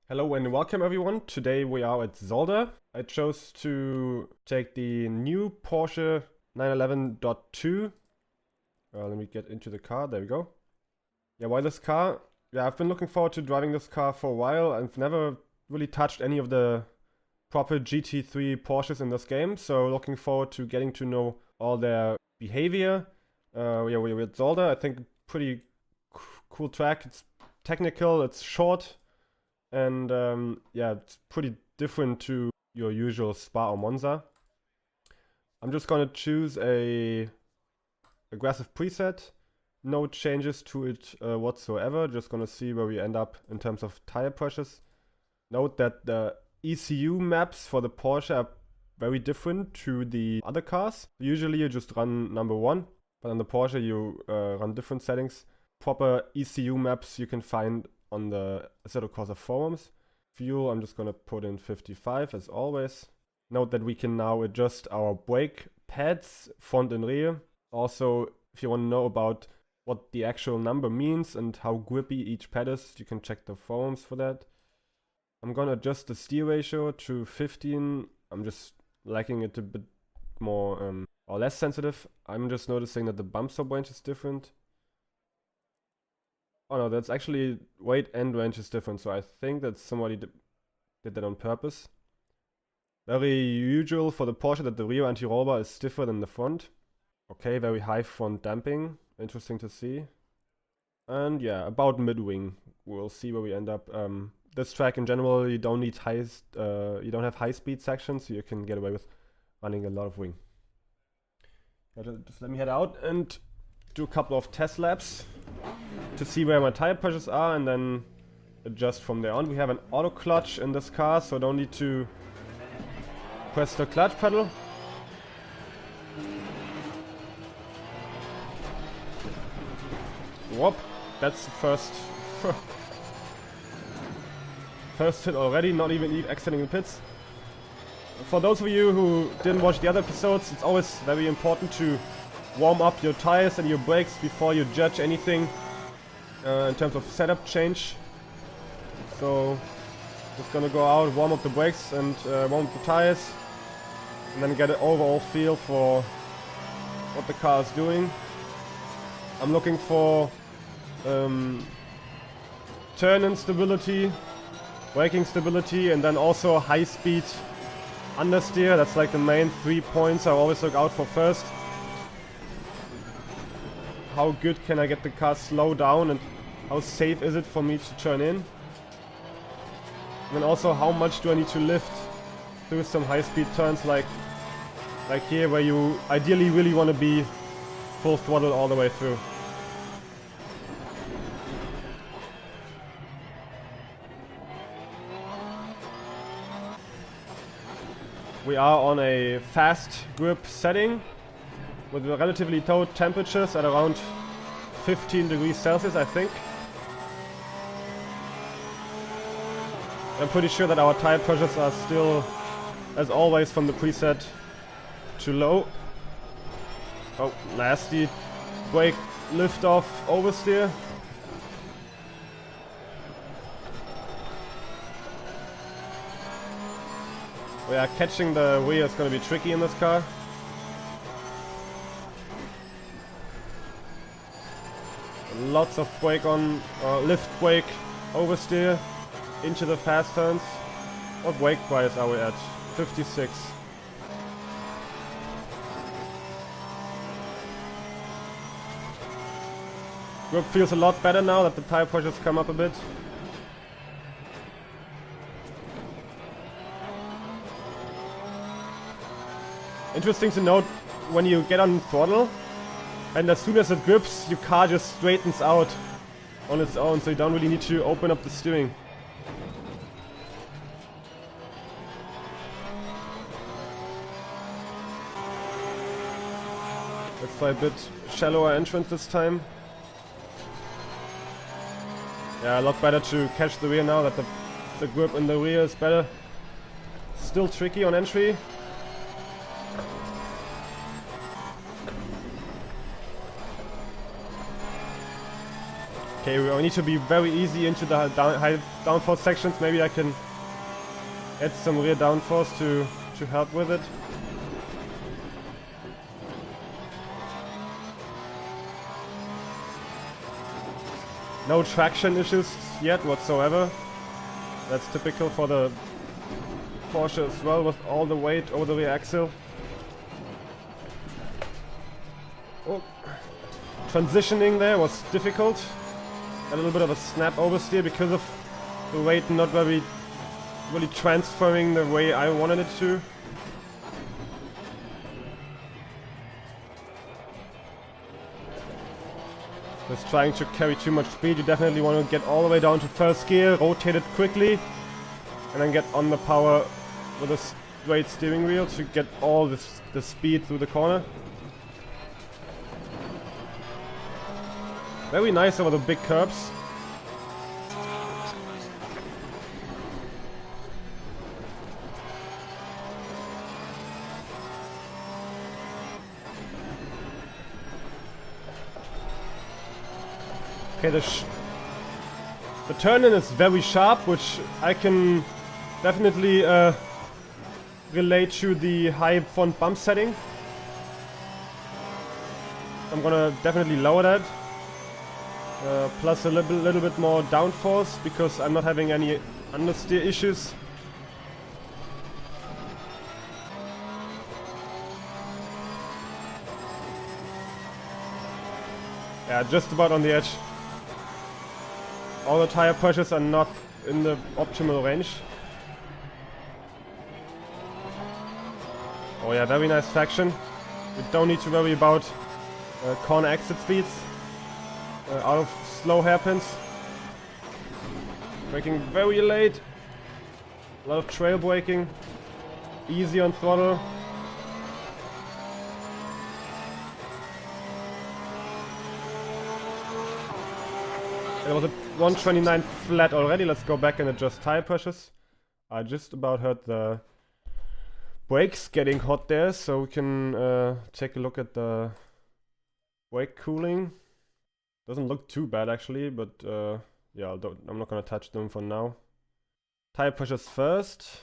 Hello and welcome everyone. Today we are at Zolder. I chose to take the new Porsche 911.2. Let me get into the car. There we go. Yeah, why this car? Yeah, I've been looking forward to driving this car for a while. I've never really touched any of the proper GT3 Porsches in this game, so looking forward to getting to know all their behavior. Yeah, we're at Zolder. I think pretty cool track. It's technical, it's short. And yeah, it's pretty different to your usual Spa or Monza. I'm just gonna choose a aggressive preset. No changes to it whatsoever. Just gonna see where we end up in terms of tire pressures. Note that the ECU maps for the Porsche are very different to the other cars. Usually you just run number 1, but on the Porsche you run different settings. Proper ECU maps you can find on the Assetto Corsa forums. Fuel, I'm just gonna put in 55 as always. Note that we can now adjust our brake pads, front and rear. Also, if you want to know about what the actual number means and how grippy each pad is, you can check the forums for that. I'm gonna adjust the steer ratio to 15. I'm just liking it a bit more or less sensitive. I'm just noticing that the bump stop range is different. Oh no, that's actually weight and range is different, so I think that somebody did that on purpose. Very usual for the Porsche that the rear anti-roll bar is stiffer than the front. Okay, very high front damping, interesting to see. And yeah, about mid-wing, we'll see where we end up. This track in general, you don't need you don't have high-speed sections, so you can get away with running a lot of wing. Just let me head out and do a couple of test laps to see where my tire pressures are and then adjust from there on. We have an auto clutch in this car, so don't need to press the clutch pedal. Whoop, that's the first hit already, not even exiting the pits. For those of you who didn't watch the other episodes, it's always very important to warm up your tires and your brakes before you judge anything in terms of setup change. So just gonna go out, warm up the brakes and warm up the tires, and then get an overall feel for what the car is doing. I'm looking for turn-in stability, braking stability, and then also high-speed understeer. That's like the main 3 points I always look out for first. How good can I get the car slow down and how safe is it for me to turn in? And then also how much do I need to lift through some high-speed turns like here, where you ideally really want to be full throttle all the way through. We are on a fast grip setting with relatively low temperatures at around 15 degrees Celsius, I think. I'm pretty sure that our tire pressures are still, as always from the preset, too low. Oh, nasty brake lift off oversteer. Yeah, catching the rear is going to be tricky in this car. Lots of brake on, lift brake, oversteer into the fast turns. What brake price are we at? 56. Grip feels a lot better now that the tire pressures come up a bit. Interesting to note, when you get on throttle, and as soon as it grips, your car just straightens out on its own, so you don't really need to open up the steering. Let's try a bit shallower entrance this time. Yeah, a lot better to catch the rear now that the grip in the rear is better. Still tricky on entry. Okay, we need to be very easy into the high downforce sections. Maybe I can add some rear downforce to help with it. No traction issues yet whatsoever. That's typical for the Porsche as well, with all the weight over the rear axle. Oh. Transitioning there was difficult. A little bit of a snap oversteer because of the weight not really transferring the way I wanted it to. Just trying to carry too much speed. You definitely want to get all the way down to first gear, rotate it quickly, and then get on the power with a straight steering wheel to get all the speed through the corner. Very nice over the big curbs. Okay, the turn-in is very sharp, which I can definitely relate to the high front bump setting. I'm gonna definitely lower that. Plus a little bit more downforce because I'm not having any understeer issues. Yeah, just about on the edge. All the tire pressures are not in the optimal range. Oh yeah, very nice traction. We don't need to worry about corner exit speeds out of slow hairpins. Braking very late. A lot of trail braking. Easy on throttle. It was a 129 flat already. Let's go back and adjust tire pressures. I just about heard the brakes getting hot there, so we can take a look at the brake cooling. Doesn't look too bad actually, but yeah, I'm not gonna touch them for now. Tire pressures first.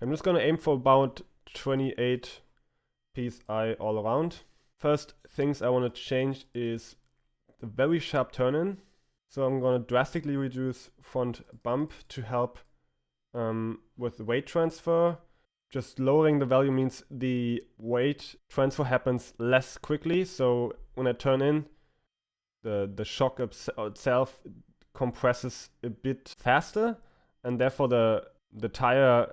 I'm just gonna aim for about 28 psi all around. First things I want to change is the very sharp turn-in. So I'm gonna drastically reduce front bump to help with weight transfer. Just lowering the value means the weight transfer happens less quickly. So when I turn in, the shock itself compresses a bit faster, and therefore the tire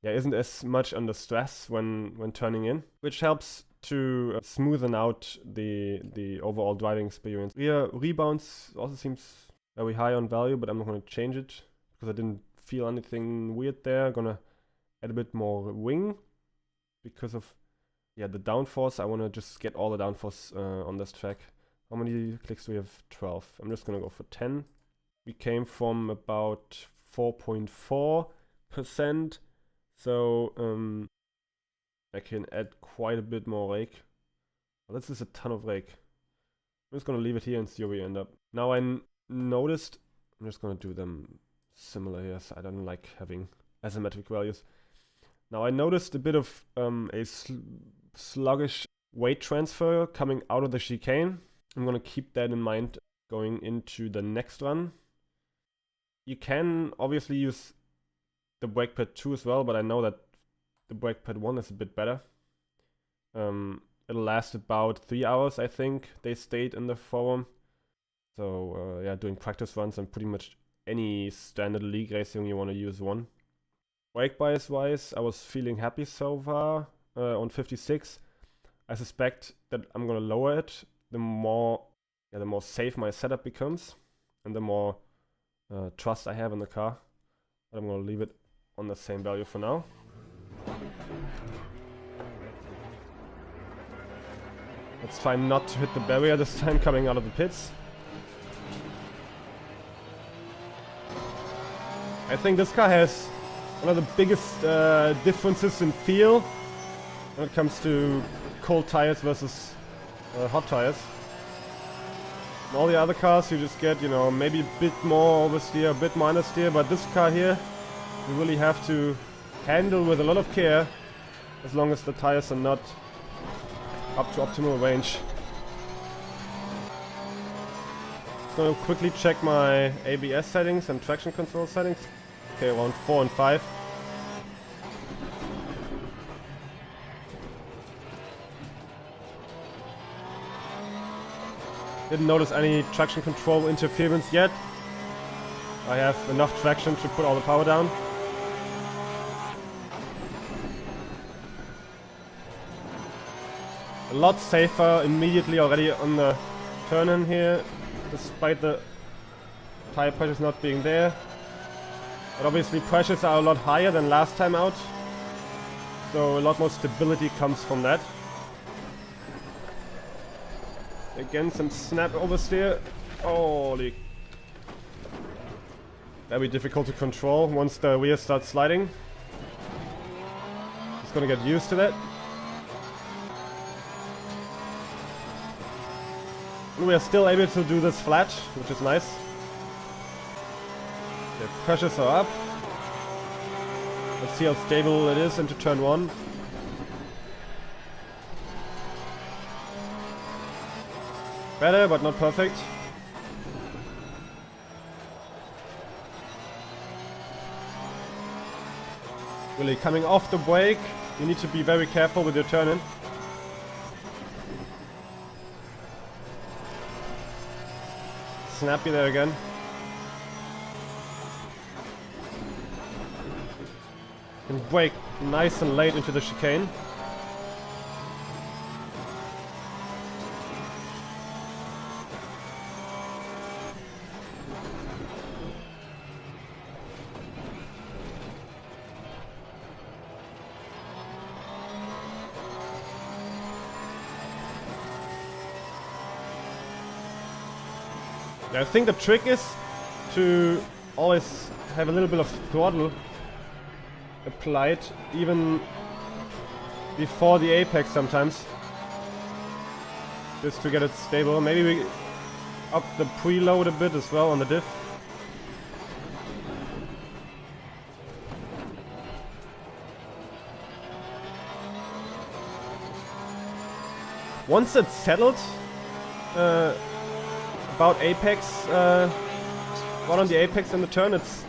isn't as much under stress when turning in, which helps to smoothen out the overall driving experience. Rear rebounds also seems very high on value, but I'm not going to change it because I didn't feel anything weird there. I'm gonna add a bit more wing because of the downforce. I want to just get all the downforce on this track. How many clicks do we have? 12. I'm just gonna go for 10. We came from about 4.4%, so I can add quite a bit more rake. Well, this is a ton of rake. I'm just gonna leave it here and see where we end up. Now I noticed, I'm just gonna do them similar here, so I don't like having asymmetric values. Now I noticed a bit of a sluggish weight transfer coming out of the chicane. I'm gonna keep that in mind going into the next run. You can obviously use the brake pad 2 as well, but I know that the brake pad 1 is a bit better. It'll last about 3 hours, I think they state in the forum. So yeah, doing practice runs and pretty much any standard league racing you want to use one. Brake bias wise, I was feeling happy so far on 56. I suspect that I'm gonna lower it the more safe my setup becomes and the more trust I have in the car. But I'm gonna leave it on the same value for now. Let's try not to hit the barrier this time coming out of the pits. I think this car has one of the biggest differences in feel when it comes to cold tires versus hot tires. In all the other cars you just get, you know, maybe a bit more oversteer, a bit more understeer, but this car here you really have to handle with a lot of care as long as the tires are not up to optimal range. Just gonna quickly check my ABS settings and traction control settings. Okay, around 4 and 5. Didn't notice any traction control interference yet. I have enough traction to put all the power down. A lot safer immediately already on the turn-in here, despite the tire pressures not being there. But obviously pressures are a lot higher than last time out, so a lot more stability comes from that. Again, some snap oversteer. Holy. Very difficult to control once the wheel starts sliding. Just gonna get used to that. And we are still able to do this flat, which is nice. The pressures are up. Let's see how stable it is into turn 1. Better, but not perfect. Really, coming off the brake, you need to be very careful with your turn-in. Snappy there again. And brake nice and late into the chicane. I think the trick is to always have a little bit of throttle applied even before the apex sometimes, just to get it stable. Maybe we up the preload a bit as well on the diff. Once it's settled about apex, right on the apex in the turn, it's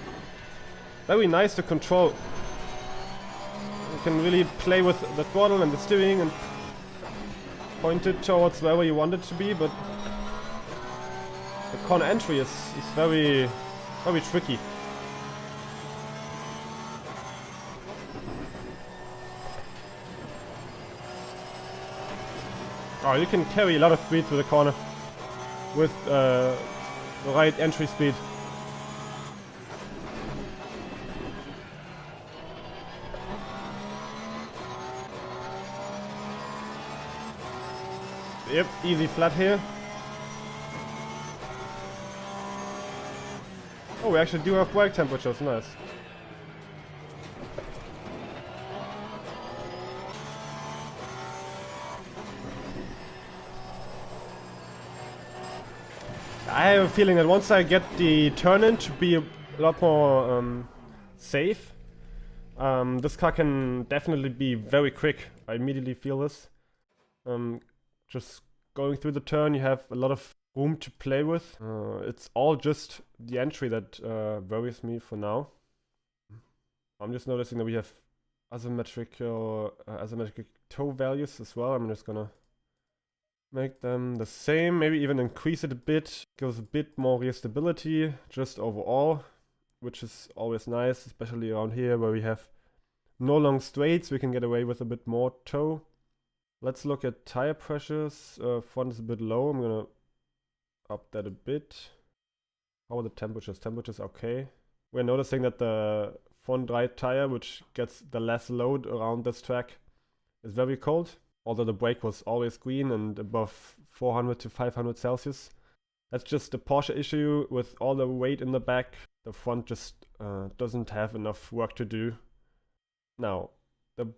very nice to control. You can really play with the throttle and the steering and point it towards wherever you want it to be, but the corner entry is very tricky. Oh, you can carry a lot of speed through the corner with the right entry speed. Yep, easy flat here. Oh, we actually do have brake temperatures, nice. I have a feeling that once I get the turn-in to be a lot more safe, this car can definitely be very quick. I immediately feel this. Just going through the turn, you have a lot of room to play with. It's all just the entry that worries me for now. I'm just noticing that we have asymmetrical toe values as well. I'm just gonna make them the same, maybe even increase it a bit, gives a bit more rear stability just overall, which is always nice, especially around here where we have no long straights. We can get away with a bit more toe. Let's look at tire pressures. Front is a bit low. I'm gonna up that a bit. How are the temperatures? Temperatures okay. We're noticing that the front right tire, which gets the less load around this track, is very cold. Although the brake was always green and above 400 to 500 Celsius. That's just a Porsche issue with all the weight in the back. The front just doesn't have enough work to do. Now, the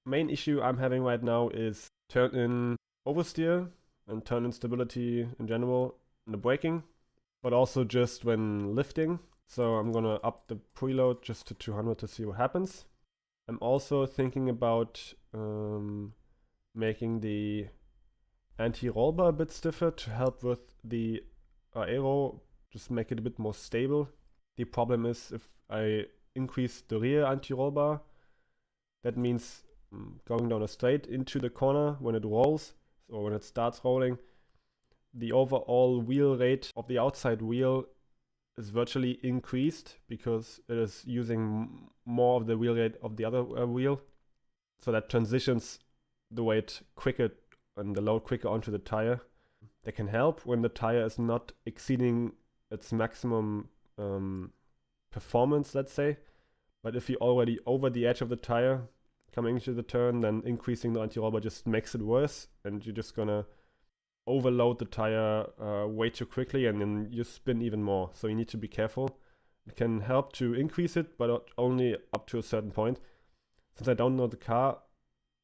main issue I'm having right now is turn-in oversteer and turn-in stability in general in the braking, but also just when lifting. So I'm gonna up the preload just to 200 to see what happens. I'm also thinking about making the anti-roll bar a bit stiffer to help with the aero, just make it a bit more stable. The problem is if I increase the rear anti-roll bar, that means going down a straight into the corner when it rolls, or when it starts rolling, the overall wheel rate of the outside wheel is virtually increased because it is using more of the wheel rate of the other wheel. So that transitions the weight quicker and the load quicker onto the tire. That can help when the tire is not exceeding its maximum performance, let's say. But if you're already over the edge of the tire coming into the turn, then increasing the anti-roll bar just makes it worse, and you're just gonna overload the tire way too quickly, and then you spin even more. So you need to be careful. It can help to increase it, but only up to a certain point. Since I don't know the car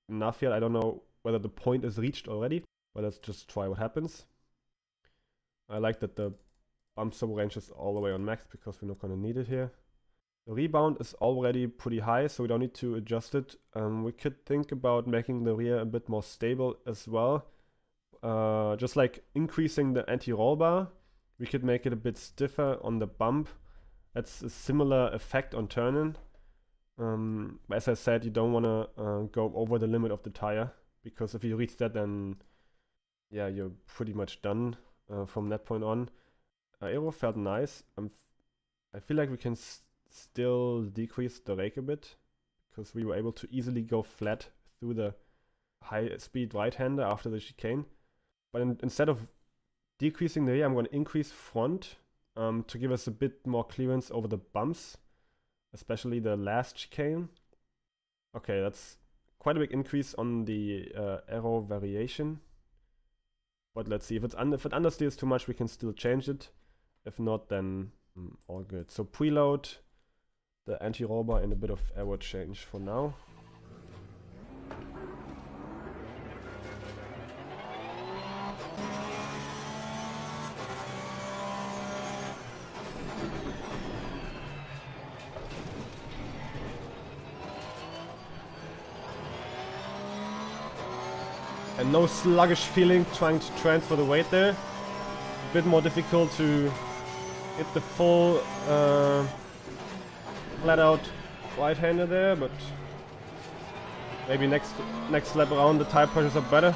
enough yet, I don't know whether the point is reached already, but let's just try what happens. I like that the bump sub range is all the way on max because we're not going to need it here. The rebound is already pretty high, so we don't need to adjust it. We could think about making the rear a bit more stable as well. Just like increasing the anti-roll bar, we could make it a bit stiffer on the bump. That's a similar effect on turn-in. As I said, you don't want to go over the limit of the tire, because if you reach that, then yeah, you're pretty much done from that point on. Aero felt nice. I feel like we can still decrease the rake a bit, because we were able to easily go flat through the high-speed right-hander after the chicane. But instead of decreasing the rear, I'm going to increase front to give us a bit more clearance over the bumps, especially the last chicane. Okay, that's quite a big increase on the aero variation. But let's see, if it understeers too much, we can still change it. If not, then all good. So preload, the anti-roll bar, and a bit of aero change for now. And no sluggish feeling trying to transfer the weight there. A bit more difficult to hit the full flat out right-hander there, but maybe next lap around the tire pressures are better.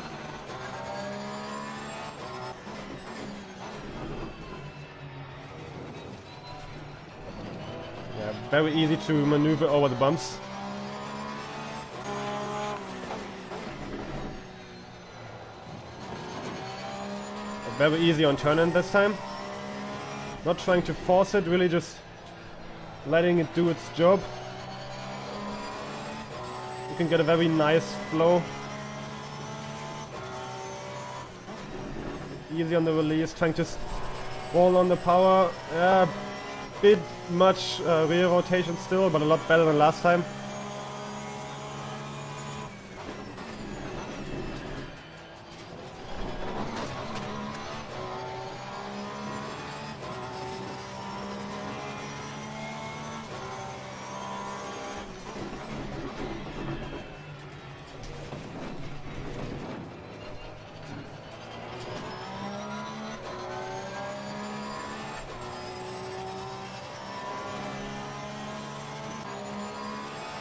Yeah, very easy to maneuver over the bumps. Very easy on turn-in this time. Not trying to force it, really just letting it do its job. You can get a very nice flow. Easy on the release, trying to roll on the power. Yeah, bit much rear rotation still, but a lot better than last time.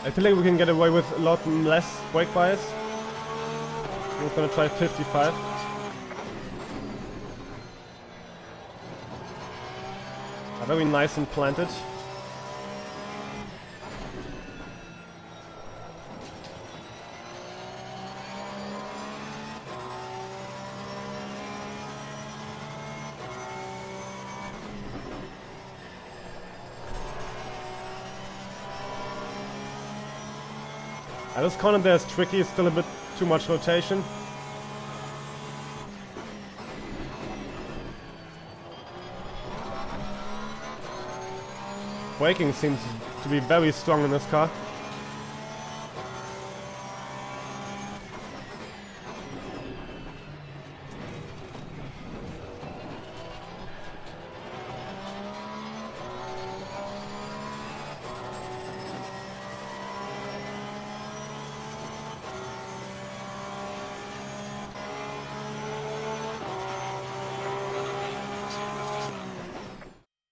I feel like we can get away with a lot less brake bias. We're gonna try 55. Very nice and planted. This corner there is tricky, it's still a bit too much rotation. braking seems to be very strong in this car.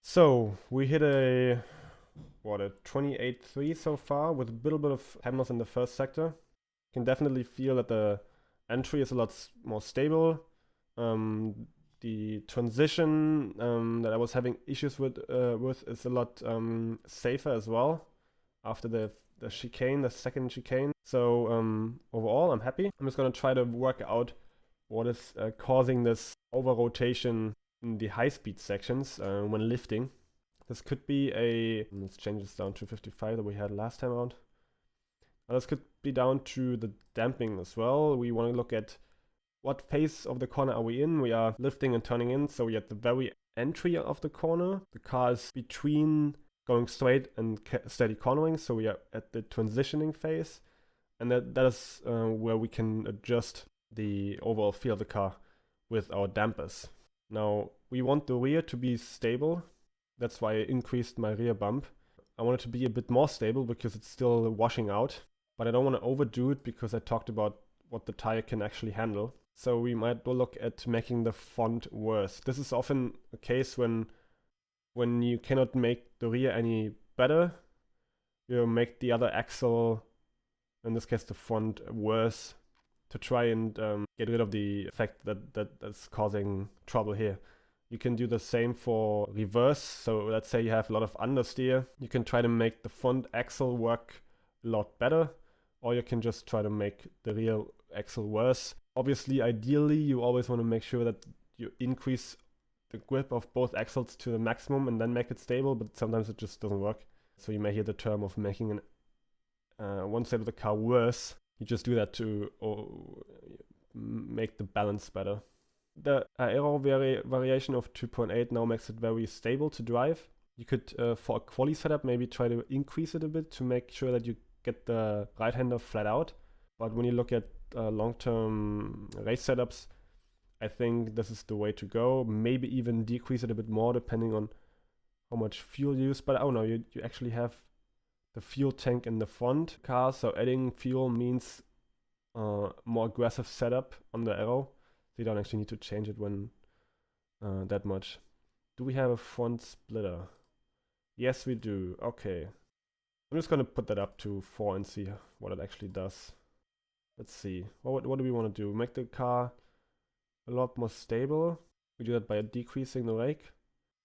So we hit a 28.3 so far with a little bit of hammers in the first sector. You can definitely feel that the entry is a lot more stable. The transition that I was having issues with is a lot safer as well after the chicane, the second chicane. So overall, I'm happy. I'm just gonna try to work out what is causing this over rotation in the high-speed sections when lifting. This could be a... Let's change this down to 55 that we had last time around. This could be down to the damping as well. We want to look at what phase of the corner are we in. We are lifting and turning in, so we're at the very entry of the corner. The car is between going straight and steady cornering, so we are at the transitioning phase. And that is where we can adjust the overall feel of the car with our dampers. Now, we want the rear to be stable. That's why I increased my rear bump. I want it to be a bit more stable because it's still washing out. But I don't want to overdo it because I talked about what the tire can actually handle. So we might look at making the front worse. This is often a case when you cannot make the rear any better. You make the other axle, in this case the front, worse to try and get rid of the effect that's causing trouble here. You can do the same for reverse. So let's say you have a lot of understeer. You can try to make the front axle work a lot better, or you can just try to make the rear axle worse. Obviously, ideally, you always want to make sure that you increase the grip of both axles to the maximum and then make it stable, but sometimes it just doesn't work. So you may hear the term of making one side of the car worse. You just do that to make the balance better. The aero variation of 2.8 now makes it very stable to drive. You could, for a quali setup, maybe try to increase it a bit to make sure that you get the right hander flat out. But when you look at long-term race setups, I think this is the way to go. Maybe even decrease it a bit more depending on how much fuel you use. But oh no, you actually have the fuel tank in the front car, so adding fuel means more aggressive setup on the aero. So you don't actually need to change it when that much. Do we have a front splitter? Yes, we do. Okay. I'm just gonna put that up to 4 and see what it actually does. Let's see. What do we want to do? Make the car a lot more stable. We do that by decreasing the rake.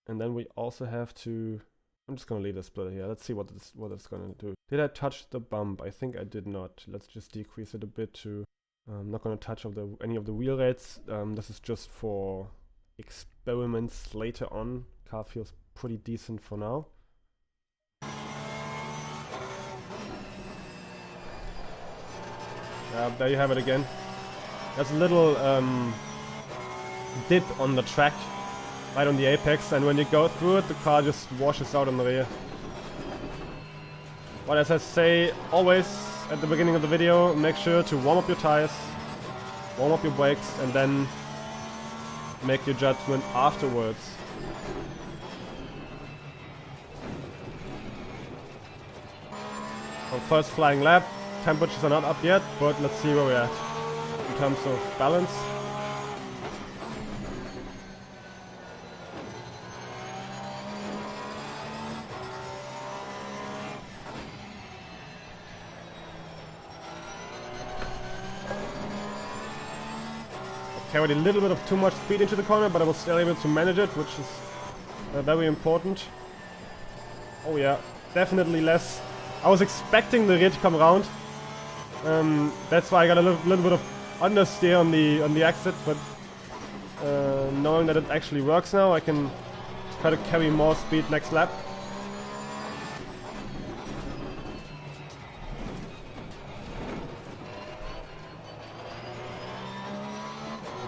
And then we also have to... I'm just gonna leave the splitter here. Let's see what it's gonna do. Did I touch the bump? I think I did not. Let's just decrease it a bit to... I'm not going to touch any of the wheel rates. This is just for experiments later on. Car feels pretty decent for now. There you have it again. There's a little dip on the track, right on the apex, and when you go through it, the car just washes out on the rear. But as I say always at the beginning of the video, make sure to warm up your tires, warm up your brakes, and then make your judgment afterwards. So first flying lap, temperatures are not up yet, but let's see where we're at in terms of balance. Carried a little bit of too much speed into the corner, but I was still able to manage it, which is very important. Oh yeah, definitely less. I was expecting the rear to come around. That's why I got a little bit of understeer on the exit, but knowing that it actually works now, I can try to carry more speed next lap.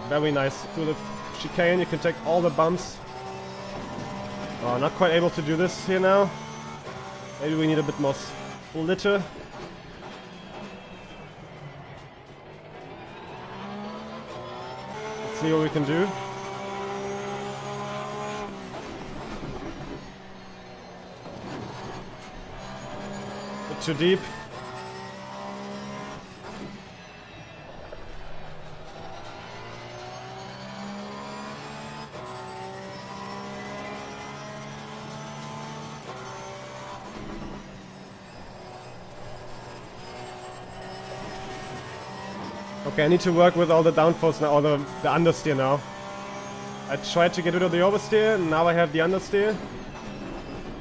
Very nice. Through the chicane, you can take all the bumps. Not quite able to do this here now. Maybe we need a bit more splitter. Let's see what we can do. Bit too deep. Okay, I need to work with all the downforce now, or the understeer now. I tried to get rid of the oversteer, and now I have the understeer.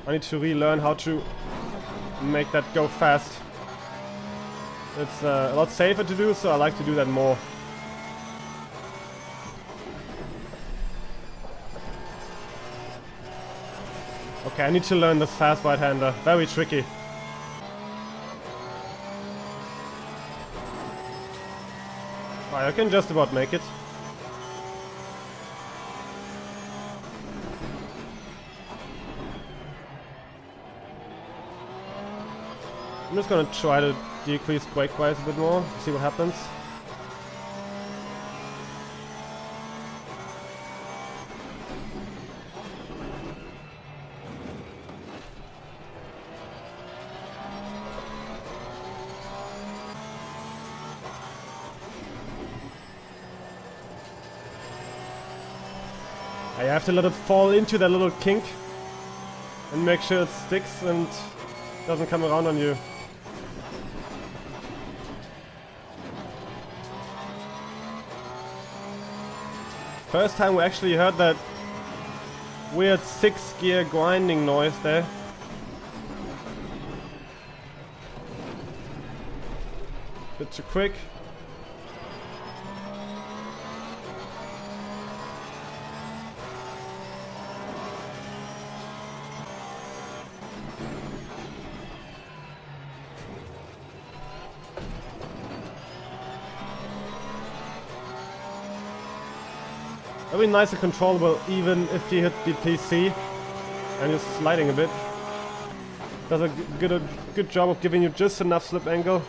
I need to relearn how to make that go fast. It's a lot safer to do, so I like to do that more. Okay, I need to learn this fast right-hander. Very tricky. I can just about make it. I'm just gonna try to decrease brake price a bit more, see what happens. I have to let it fall into that little kink and make sure it sticks and doesn't come around on you. First time we actually heard that weird 6-gear grinding noise there. Bit too quick. Very nice and controllable, even if you hit the PC and you're sliding a bit. Does a good job of giving you just enough slip angle.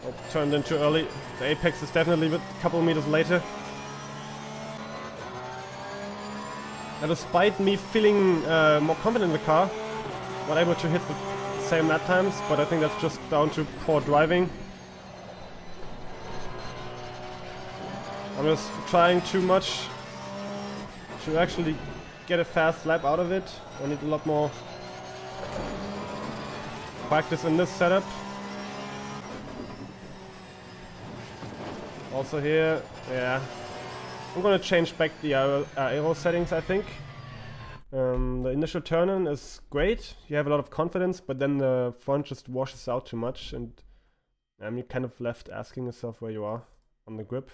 Oh, turned in too early. The apex is definitely a couple meters later. Now, despite me feeling more confident in the car, not able to hit the same lap times, but I think that's just down to poor driving. I'm just trying too much to actually get a fast lap out of it. I need a lot more practice in this setup. Also here, yeah, I'm gonna change back the aero settings, I think. The initial turn-in is great, you have a lot of confidence, but then the front just washes out too much and you're kind of left asking yourself where you are on the grip.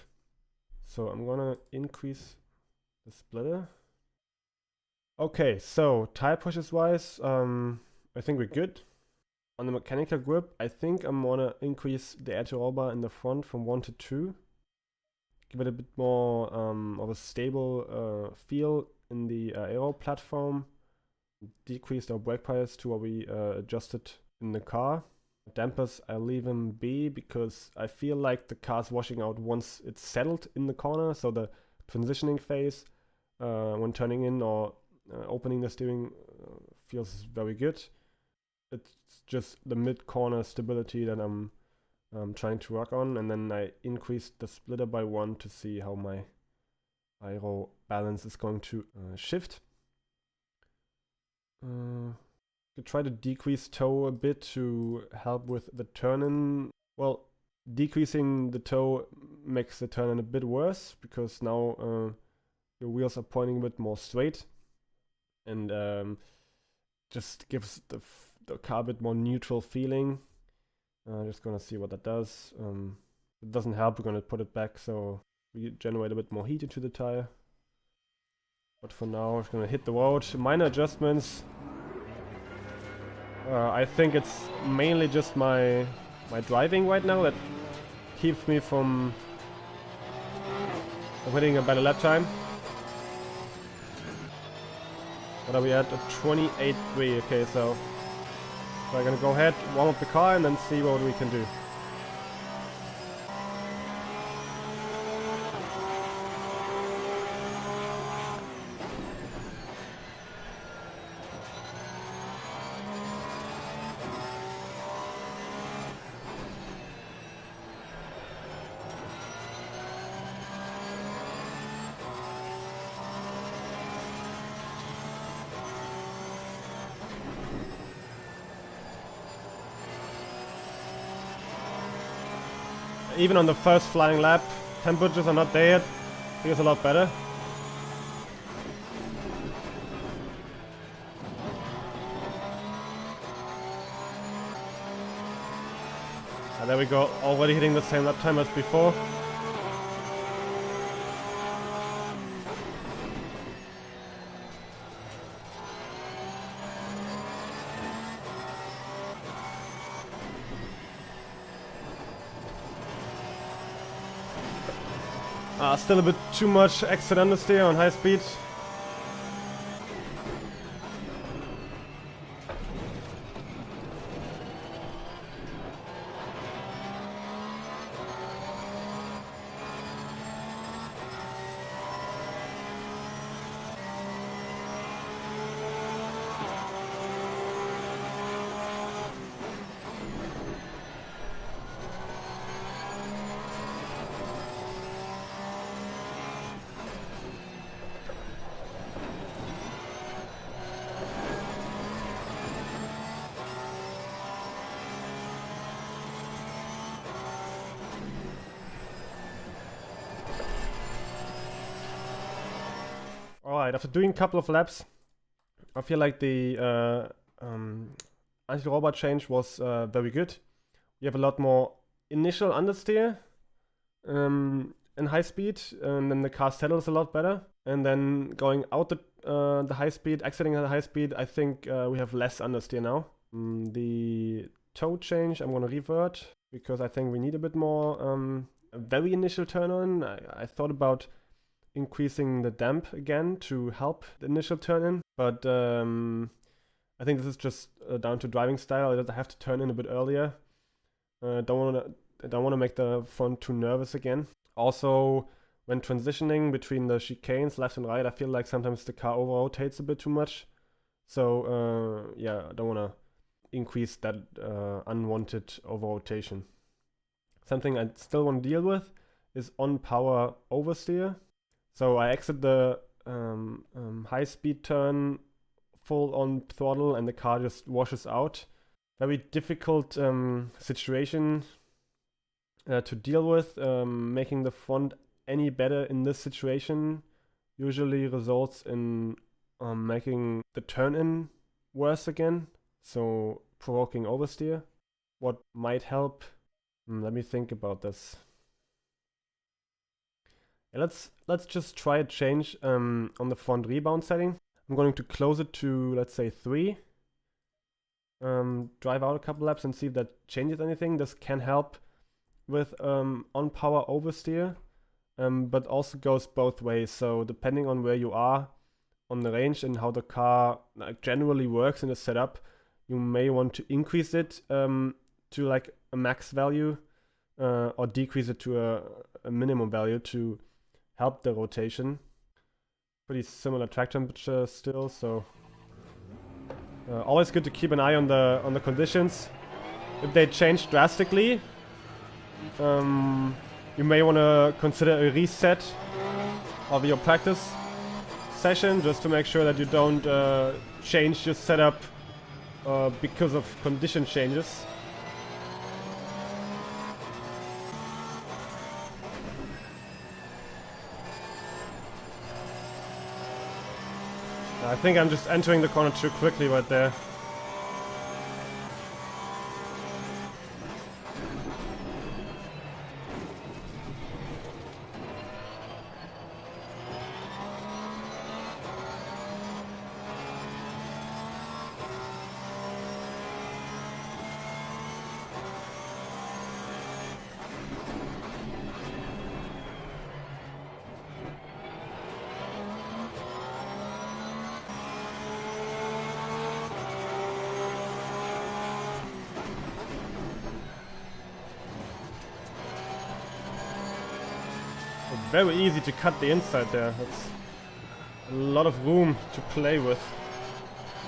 So I'm gonna increase the splitter. Okay, so tire pushes wise, I think we're good. On the mechanical grip, I think I'm gonna increase the air-to-roll bar in the front from 1 to 2. Give it a bit more of a stable feel in the aero platform. Decreased our brake price to what we adjusted in the car. Dampers, I leave them be because I feel like the car's washing out once it's settled in the corner. So the transitioning phase when turning in or opening the steering feels very good. It's just the mid-corner stability that I'm trying to work on, and then I increased the splitter by 1 to see how my aero balance is going to shift. Could try to decrease toe a bit to help with the turn-in. Well, decreasing the toe makes the turn-in a bit worse because now your wheels are pointing a bit more straight, and just gives the car a bit more neutral feeling. Just gonna see what that does. If it doesn't help, we're gonna put it back so we generate a bit more heat into the tire. But for now, we're gonna hit the road. Minor adjustments. I think it's mainly just my driving right now that keeps me from hitting a better lap time. What are we at? A 28.3. Okay, so we're gonna go ahead, warm up the car, and then see what we can do. Even on the first flying lap, temperatures are not there yet. Feels a lot better. And there we go, already hitting the same lap time as before. Still a bit too much exit understeer on high speed. Alright, after doing a couple of laps, I feel like the anti-robot change was very good. We have a lot more initial understeer in high speed, and then the car settles a lot better. And then going out the high speed, exiting at the high speed, I think we have less understeer now. The toe change, I'm gonna revert, because I think we need a bit more a very initial turn on. I thought about increasing the damp again to help the initial turn in, but I think this is just down to driving style. I have to turn in a bit earlier. Don't want to make the front too nervous again. Also, when transitioning between the chicanes left and right, I feel like sometimes the car over rotates a bit too much. So yeah, I don't want to increase that unwanted over rotation. Something I still want to deal with is on power oversteer. So I exit the high speed turn full on throttle and the car just washes out. Very difficult situation to deal with. Making the front any better in this situation usually results in making the turn-in worse again. So provoking oversteer. What might help? Let me think about this. Let's just try a change on the front rebound setting. I'm going to close it to, let's say, 3. Drive out a couple laps and see if that changes anything. This can help with on power oversteer, but also goes both ways. So depending on where you are on the range and how the car generally works in the setup, you may want to increase it to like a max value or decrease it to a minimum value to help the rotation. Pretty similar track temperature still, so always good to keep an eye on the conditions. If they change drastically, you may want to consider a reset of your practice session just to make sure that you don't change your setup because of condition changes. I think I'm just entering the corner too quickly right there. It's very easy to cut the inside there. That's a lot of room to play with.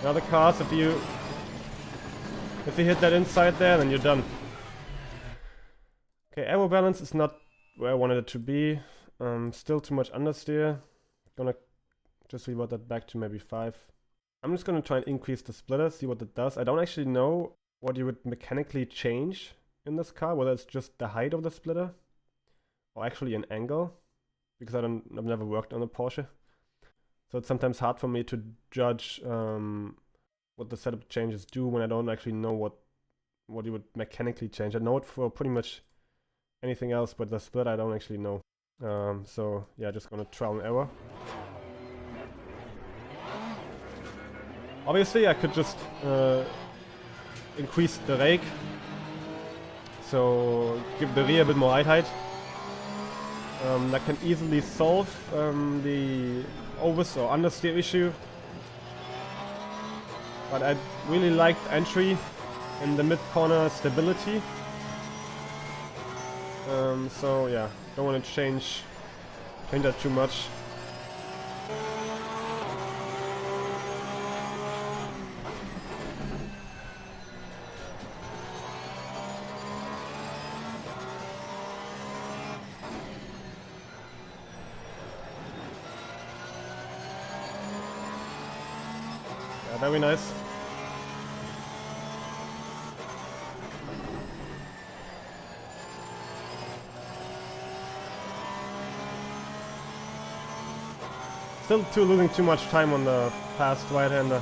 In other cars, if you hit that inside there, then you're done. Okay, aero balance is not where I wanted it to be. Still too much understeer. Gonna just revert that back to maybe 5. I'm just gonna try and increase the splitter, see what it does. I don't actually know what you would mechanically change in this car, whether it's just the height of the splitter or actually an angle, because I've never worked on a Porsche. So it's sometimes hard for me to judge what the setup changes do when I don't actually know what you would mechanically change. I know it for pretty much anything else, but the split I don't actually know. So yeah, just gonna trial and error. Obviously I could just increase the rake, so give the rear a bit more ride height. That can easily solve the overs or understeer issue. But I really liked entry in the mid-corner stability. So yeah, don't want to change that too much. Yeah, very nice. Still losing too much time on the fast right-hander.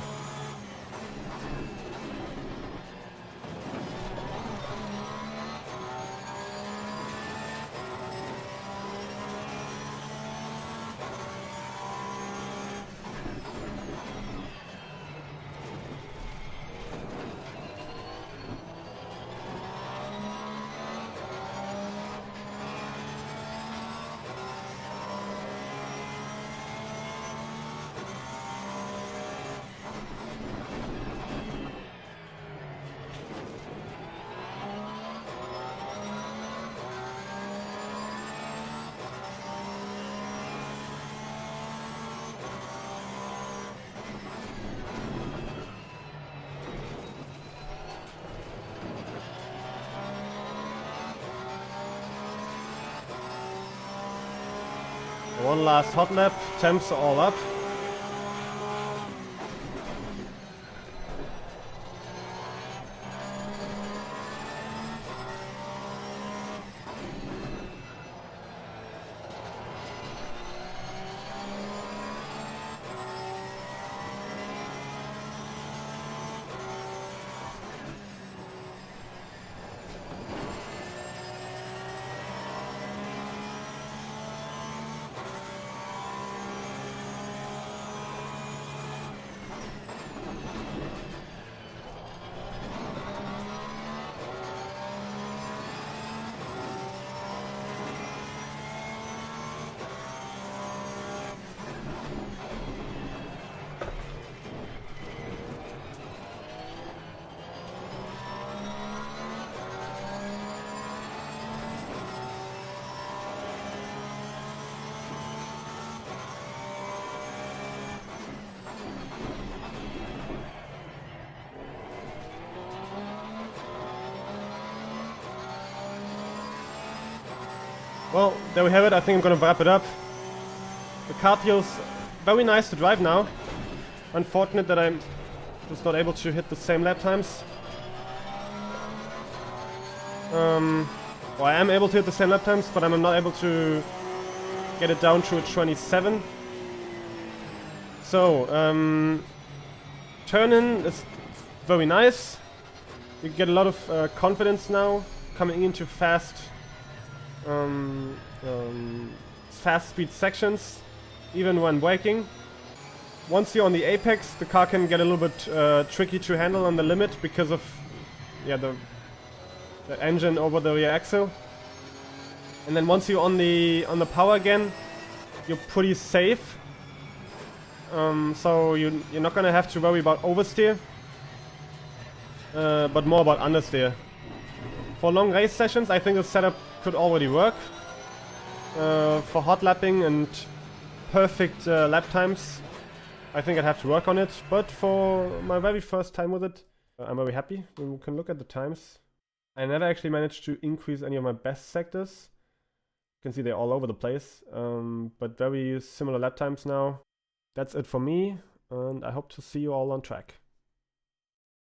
One last hot lap, temps are all up. Well, there we have it. I think I'm gonna wrap it up. The car feels very nice to drive now. Unfortunate that I'm just not able to hit the same lap times. Well, I am able to hit the same lap times, but I'm not able to get it down to a 27. So, turn-in is very nice. You get a lot of confidence now coming into fast speed sections, even when braking. Once you're on the apex, the car can get a little bit tricky to handle on the limit because of the engine over the rear axle. And then once you're on the power again, you're pretty safe. So you're not gonna have to worry about oversteer, but more about understeer. For long race sessions, I think the setup could already work. For hot lapping and perfect lap times, I think I'd have to work on it. But for my very first time with it, I'm very happy. We can look at the times. I never actually managed to increase any of my best sectors. You can see they're all over the place, but very similar lap times now. That's it for me, and I hope to see you all on track.